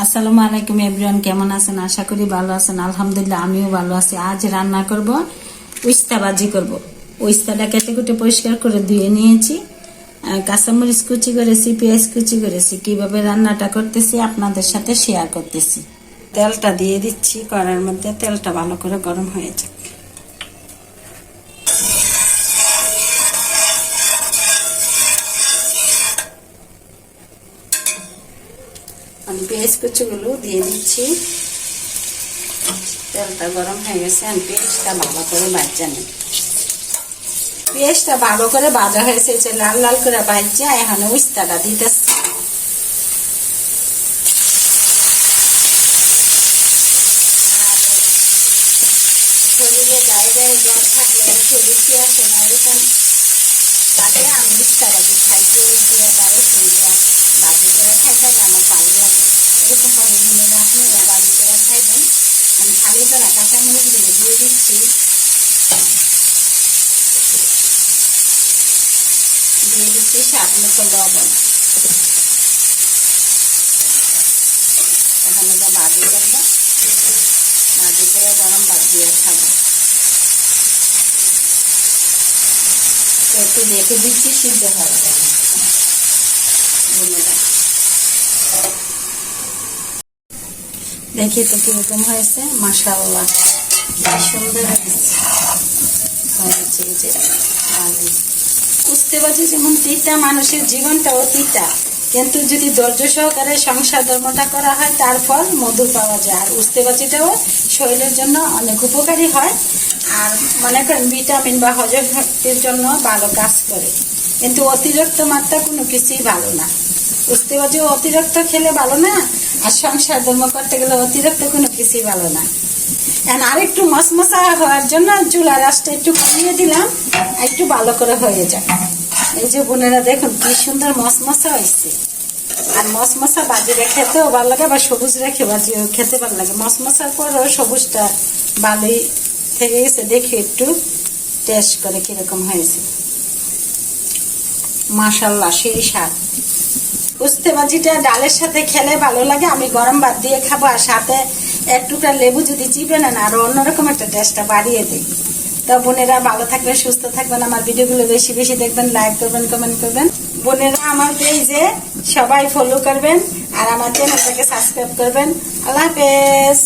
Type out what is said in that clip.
আসসালামু আলাইকুম এভরিওয়ান, কেমন আছেন? আশা করি ভালো আছেন। আলহামদুলিল্লাহ আমিও ভালো আছি। আজ রান্না করব উস্তা ভাজি করব। উস্তাটা কেটে কুটে পরিষ্কার করে ধুয়ে নিয়েছি, কাঁচামরিচ কুচি করেছি, পেঁয়াজ কুচি করেছি। কিভাবে রান্নাটা করতেছি আপনাদের সাথে শেয়ার করতেছি। তেলটা দিয়ে দিচ্ছি কড়াইয়ের মধ্যে, তেলটা ভালো করে গরম হয়ে যাক। আমি পেঁয়াজ কুচিগুলো দিয়ে দিচ্ছি। তেলটা গরম হয়ে গেছে, আমি পেঁয়াজটা ভালো করে ভাজা নেব। পেঁয়াজটা ভালো করে ভাজা হয়েছে, লাল লাল করে ভাজা। এখন উস্তাটা দিতেছি। শরীরে গায়ে গায়ে জ্বর থাকলে মুখে রুচি আসে না, এরকম তাতে আমি উস্তা ভাজি খাই। পেঁয়াজ দিয়ে বা রসুন দিয়ে ভাজি করে খাইতে আমার ভালো লাগে। এরকম ভাবে আপনারা ভাজি করে খাইবেন। আমি খালি করা কাঁচামরিচগুলো দিয়ে দিচ্ছি। দিয়ে দিচ্ছি স্বাদ মতো লবণ। এখন এটা ভাজি করবো, ভাজি করে গরম ভাত দিয়ে খাবো। একটু দেখে দিচ্ছি সিদ্ধ হবে। দেখি তো কিরকম হয়েছে। মাশাআল্লাহ সুন্দর হয়েছে। বুঝতে পারছি যেমন তিতা, মানুষের জীবনটাও তিতা, কিন্তু যদি ধৈর্য সহকারে সংসার ধর্মটা করা হয় তার ফল মধুর পাওয়া যায়। আর উস্তে বাচিটাও শরীরের জন্য অনেক উপকারী হয়, আর মনে করেন ভিটামিন বা হজম শক্তির জন্য ভালো কাজ করে। কিন্তু অতিরিক্ত মাত্রা কোনো কিছুই ভালো না। উস্তে বাচিও অতিরিক্ত খেলে ভালো না, আর সংসার ধর্ম করতে গেলে অতিরিক্ত কোনো কিছুই ভালো না। আরেকটু মশমশা হওয়ার জন্য চুলার আঁচটা একটু কমিয়ে দিলাম, একটু ভালো করে হয়ে যায়। এই যে বোনেরা দেখুন কি সুন্দর মশমশা হয়েছে। আর মশমশা বাজিরে খেতেও ভালো লাগে, আবার সবুজ রেখে বাজিও খেতে ভালো লাগে। মশমশার পরও সবুজটা ভালোই থেকে গেছে। দেখি একটু টেস্ট করে কিরকম হয়েছে। মাশাআল্লাহ সেই স্বাদ। উস্তে ভাজিটা ডালের সাথে খেলে ভালো লাগে। আমি গরম ভাত দিয়ে খাবো, আর সাথে এক টুকরা লেবু যদি চিপে নেন আরো অন্যরকম একটা টেস্টটা বাড়িয়ে দেয়। তো বোনেরা ভালো থাকবেন, সুস্থ থাকবেন। আমার ভিডিওগুলো বেশি বেশি দেখবেন, লাইক করবেন, কমেন্ট করবেন। বোনেরা আমার পেজে সবাই ফলো করবেন, আর আমার চ্যানেলটাকে সাবস্ক্রাইব করবেন। আল্লাহ হাফেজ।